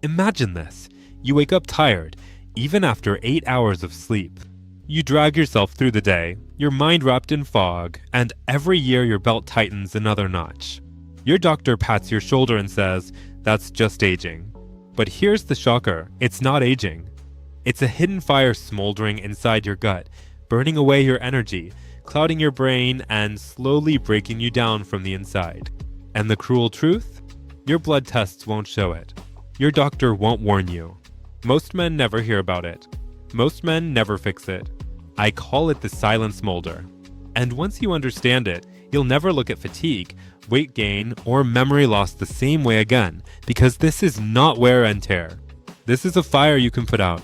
Imagine this. You wake up tired, even after 8 hours of sleep. You drag yourself through the day, your mind wrapped in fog, and every year your belt tightens another notch. Your doctor pats your shoulder and says, "That's just aging." But here's the shocker, it's not aging. It's a hidden fire smoldering inside your gut, burning away your energy, clouding your brain, and slowly breaking you down from the inside. And the cruel truth? Your blood tests won't show it. Your doctor won't warn you. Most men never hear about it. Most men never fix it. I call it the silent smolder. And once you understand it, you'll never look at fatigue, weight gain, or memory loss the same way again, because this is not wear and tear. This is a fire you can put out.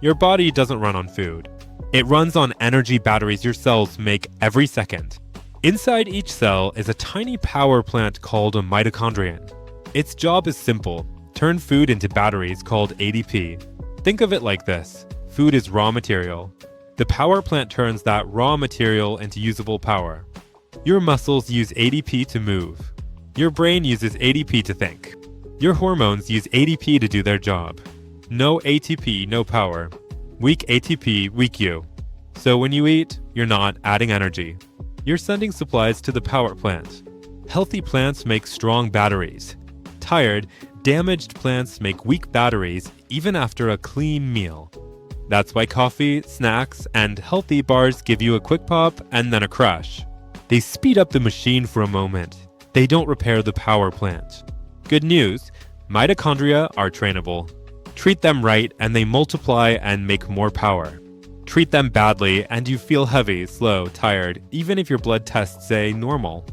Your body doesn't run on food. It runs on energy batteries your cells make every second. Inside each cell is a tiny power plant called a mitochondrion. Its job is simple: turn food into batteries called ADP. Think of it like this: food is raw material. The power plant turns that raw material into usable power. Your muscles use ADP to move. Your brain uses ADP to think. Your hormones use ADP to do their job. No ATP, no power. Weak ATP, weak you. So when you eat, you're not adding energy. You're sending supplies to the power plant. Healthy plants make strong batteries. Tired, damaged plants make weak batteries even after a clean meal. That's why coffee, snacks, and healthy bars give you a quick pop and then a crash. They speed up the machine for a moment. They don't repair the power plant. Good news, mitochondria are trainable. Treat them right and they multiply and make more power. Treat them badly and you feel heavy, slow, tired, even if your blood tests say normal.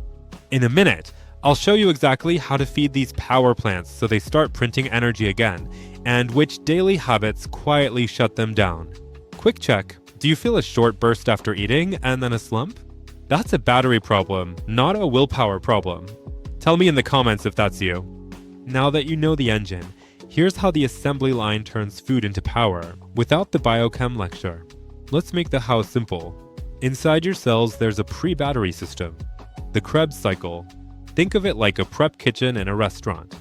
In a minute, I'll show you exactly how to feed these power plants so they start printing energy again, and which daily habits quietly shut them down. Quick check, do you feel a short burst after eating and then a slump? That's a battery problem, not a willpower problem. Tell me in the comments if that's you. Now that you know the engine, here's how the assembly line turns food into power, without the biochem lecture. Let's make the how simple. Inside your cells there's a pre-battery system. The Krebs cycle. Think of it like a prep kitchen in a restaurant.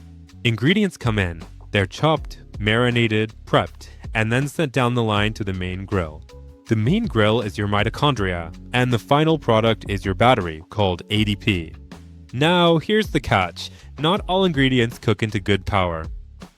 Ingredients come in, they're chopped, marinated, prepped, and then sent down the line to the main grill. The main grill is your mitochondria, and the final product is your battery, called ADP. Now, here's the catch. Not all ingredients cook into good power.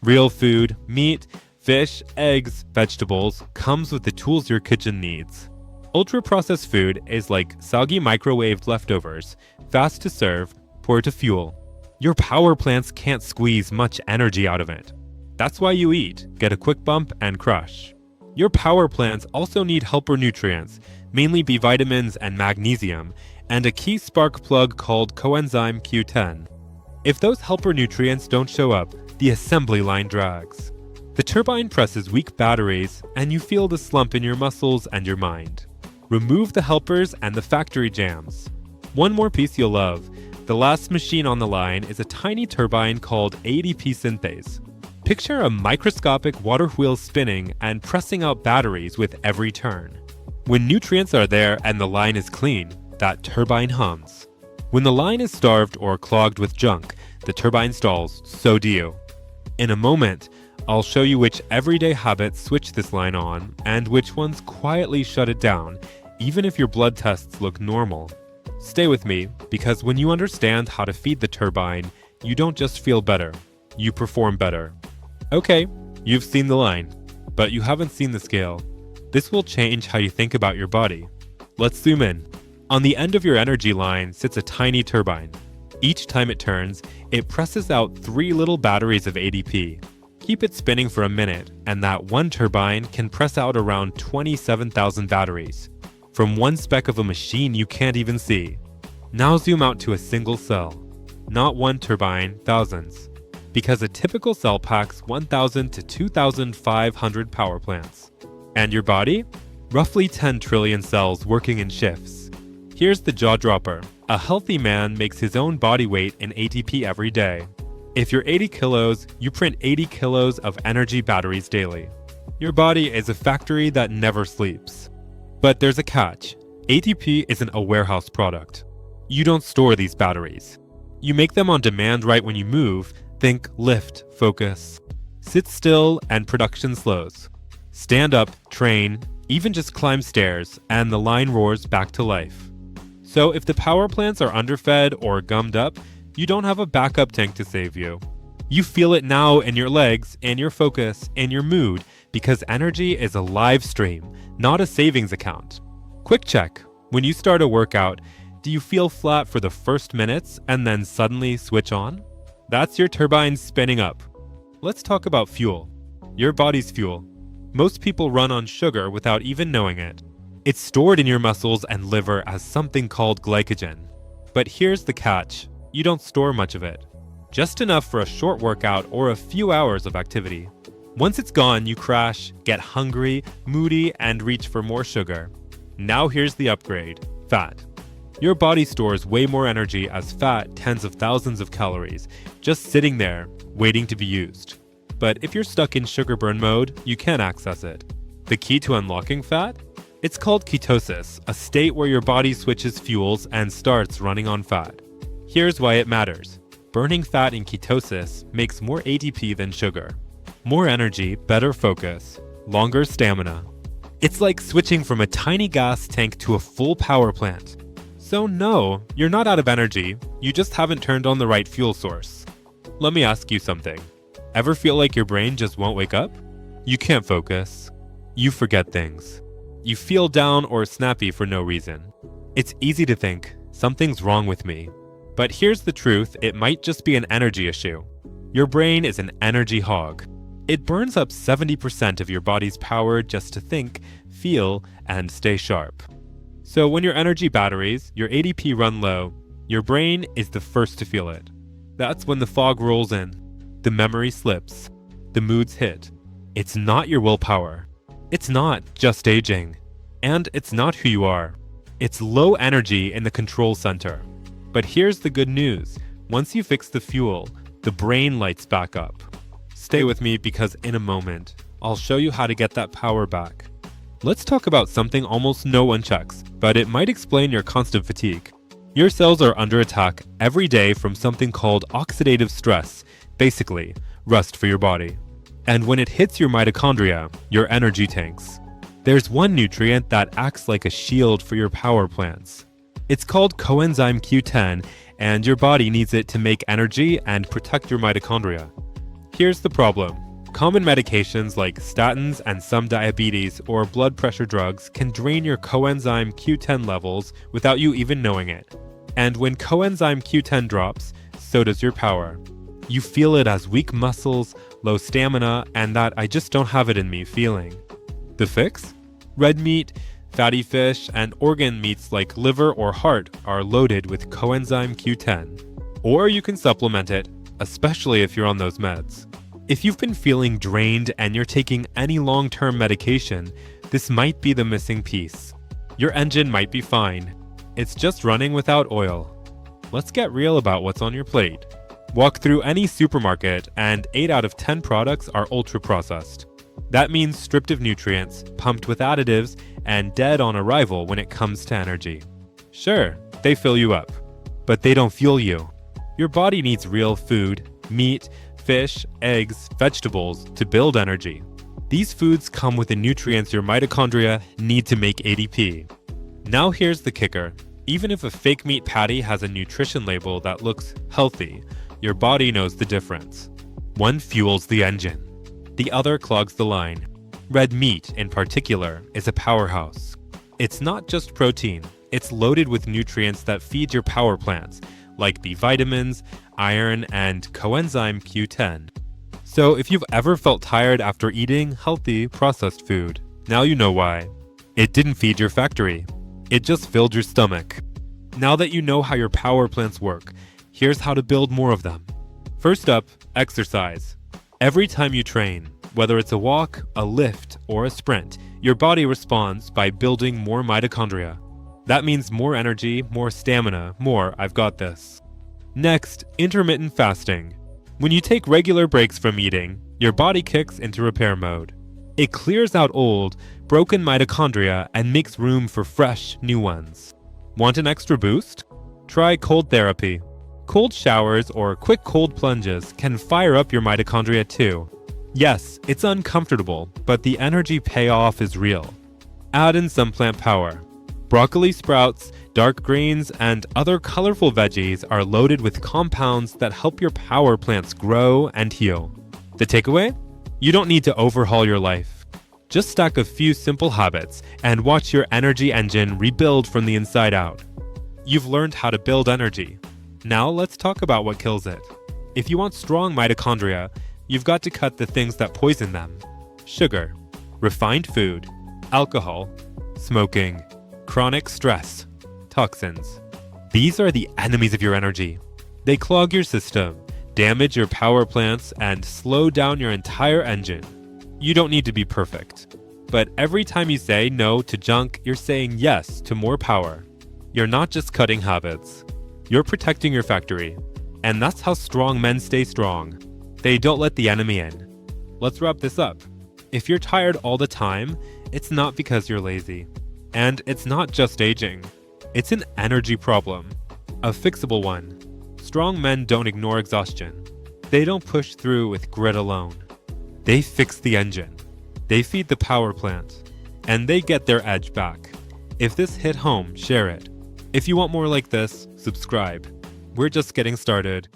Real food, meat, fish, eggs, vegetables, comes with the tools your kitchen needs. Ultra-processed food is like soggy microwaved leftovers, fast to serve, poor to fuel. Your power plants can't squeeze much energy out of it. That's why you eat, get a quick bump, and crush. Your power plants also need helper nutrients, mainly B vitamins and magnesium, and a key spark plug called coenzyme Q10. If those helper nutrients don't show up, the assembly line drags. The turbine presses weak batteries, and you feel the slump in your muscles and your mind. Remove the helpers and the factory jams. One more piece you'll love. The last machine on the line is a tiny turbine called ADP synthase. Picture a microscopic water wheel spinning and pressing out batteries with every turn. When nutrients are there and the line is clean, that turbine hums. When the line is starved or clogged with junk, the turbine stalls, so do you. In a moment, I'll show you which everyday habits switch this line on and which ones quietly shut it down, even if your blood tests look normal. Stay with me, because when you understand how to feed the turbine, you don't just feel better, you perform better. Okay, you've seen the line, but you haven't seen the scale. This will change how you think about your body. Let's zoom in. On the end of your energy line sits a tiny turbine. Each time it turns, it presses out 3 little batteries of ADP. Keep it spinning for a minute, and that one turbine can press out around 27,000 batteries. From one speck of a machine you can't even see. Now zoom out to a single cell. Not one turbine, thousands. Because a typical cell packs 1,000 to 2,500 power plants. And your body? Roughly 10 trillion cells working in shifts. Here's the jaw dropper. A healthy man makes his own body weight in ATP every day. If you're 80 kilos, you print 80 kilos of energy batteries daily. Your body is a factory that never sleeps. But there's a catch. ATP isn't a warehouse product. You don't store these batteries. You make them on demand right when you move. Think lift, focus. Sit still and production slows. Stand up, train, even just climb stairs, and the line roars back to life. So if the power plants are underfed or gummed up, you don't have a backup tank to save you. You feel it now in your legs, in your focus, in your mood, because energy is a live stream, not a savings account. Quick check. When you start a workout, do you feel flat for the first minutes and then suddenly switch on? That's your turbines spinning up. Let's talk about fuel. Your body's fuel. Most people run on sugar without even knowing it. It's stored in your muscles and liver as something called glycogen. But here's the catch. You don't store much of it. Just enough for a short workout or a few hours of activity. Once it's gone, you crash, get hungry, moody, and reach for more sugar. Now here's the upgrade. Fat. Your body stores way more energy as fat, tens of thousands of calories, just sitting there, waiting to be used. But if you're stuck in sugar burn mode, you can't access it. The key to unlocking fat? It's called ketosis, a state where your body switches fuels and starts running on fat. Here's why it matters. Burning fat in ketosis makes more ATP than sugar. More energy, better focus, longer stamina. It's like switching from a tiny gas tank to a full power plant. So no, you're not out of energy, you just haven't turned on the right fuel source. Let me ask you something. Ever feel like your brain just won't wake up? You can't focus. You forget things. You feel down or snappy for no reason. It's easy to think, something's wrong with me. But here's the truth, it might just be an energy issue. Your brain is an energy hog. It burns up 70% of your body's power just to think, feel, and stay sharp. So when your energy batteries, your ADP run low, your brain is the first to feel it. That's when the fog rolls in, the memory slips, the moods hit. It's not your willpower. It's not just aging. And it's not who you are. It's low energy in the control center. But here's the good news. Once you fix the fuel, the brain lights back up. Stay with me because in a moment, I'll show you how to get that power back. Let's talk about something almost no one checks, but it might explain your constant fatigue. Your cells are under attack every day from something called oxidative stress, basically, rust for your body. And when it hits your mitochondria, your energy tanks, there's one nutrient that acts like a shield for your power plants. It's called coenzyme Q10, and your body needs it to make energy and protect your mitochondria. Here's the problem. Common medications like statins and some diabetes or blood pressure drugs can drain your coenzyme Q10 levels without you even knowing it. And when coenzyme Q10 drops, so does your power. You feel it as weak muscles, low stamina, and that I just don't have it in me feeling. The fix? Red meat, fatty fish, and organ meats like liver or heart are loaded with coenzyme Q10. Or you can supplement it, especially if you're on those meds. If you've been feeling drained and you're taking any long-term medication, this might be the missing piece. Your engine might be fine. It's just running without oil. Let's get real about what's on your plate. Walk through any supermarket and 8 out of 10 products are ultra-processed. That means stripped of nutrients, pumped with additives, and dead on arrival when it comes to energy. Sure, they fill you up, but they don't fuel you. Your body needs real food, meat, fish, eggs, vegetables to build energy. These foods come with the nutrients your mitochondria need to make ADP. Now here's the kicker. Even if a fake meat patty has a nutrition label that looks healthy, your body knows the difference. One fuels the engine. The other clogs the line. Red meat, in particular, is a powerhouse. It's not just protein. It's loaded with nutrients that feed your power plants, like B vitamins, iron, and coenzyme Q10. So if you've ever felt tired after eating healthy, processed food, now you know why. It didn't feed your factory. It just filled your stomach. Now that you know how your power plants work, here's how to build more of them. First up, exercise. Every time you train, whether it's a walk, a lift, or a sprint, your body responds by building more mitochondria. That means more energy, more stamina, more "I've got this." Next, intermittent fasting. When you take regular breaks from eating, your body kicks into repair mode. It clears out old, broken mitochondria and makes room for fresh, new ones. Want an extra boost? Try cold therapy. Cold showers or quick cold plunges can fire up your mitochondria too. Yes, it's uncomfortable, but the energy payoff is real. Add in some plant power. Broccoli sprouts, dark greens, and other colorful veggies are loaded with compounds that help your power plants grow and heal. The takeaway? You don't need to overhaul your life. Just stack a few simple habits and watch your energy engine rebuild from the inside out. You've learned how to build energy. Now let's talk about what kills it. If you want strong mitochondria, you've got to cut the things that poison them. Sugar, refined food, alcohol, smoking, chronic stress, toxins. These are the enemies of your energy. They clog your system, damage your power plants, and slow down your entire engine. You don't need to be perfect. But every time you say no to junk, you're saying yes to more power. You're not just cutting habits. You're protecting your factory. And that's how strong men stay strong. They don't let the enemy in. Let's wrap this up. If you're tired all the time, it's not because you're lazy. And it's not just aging. It's an energy problem. A fixable one. Strong men don't ignore exhaustion. They don't push through with grit alone. They fix the engine. They feed the power plant. And they get their edge back. If this hit home, share it. If you want more like this, subscribe. We're just getting started.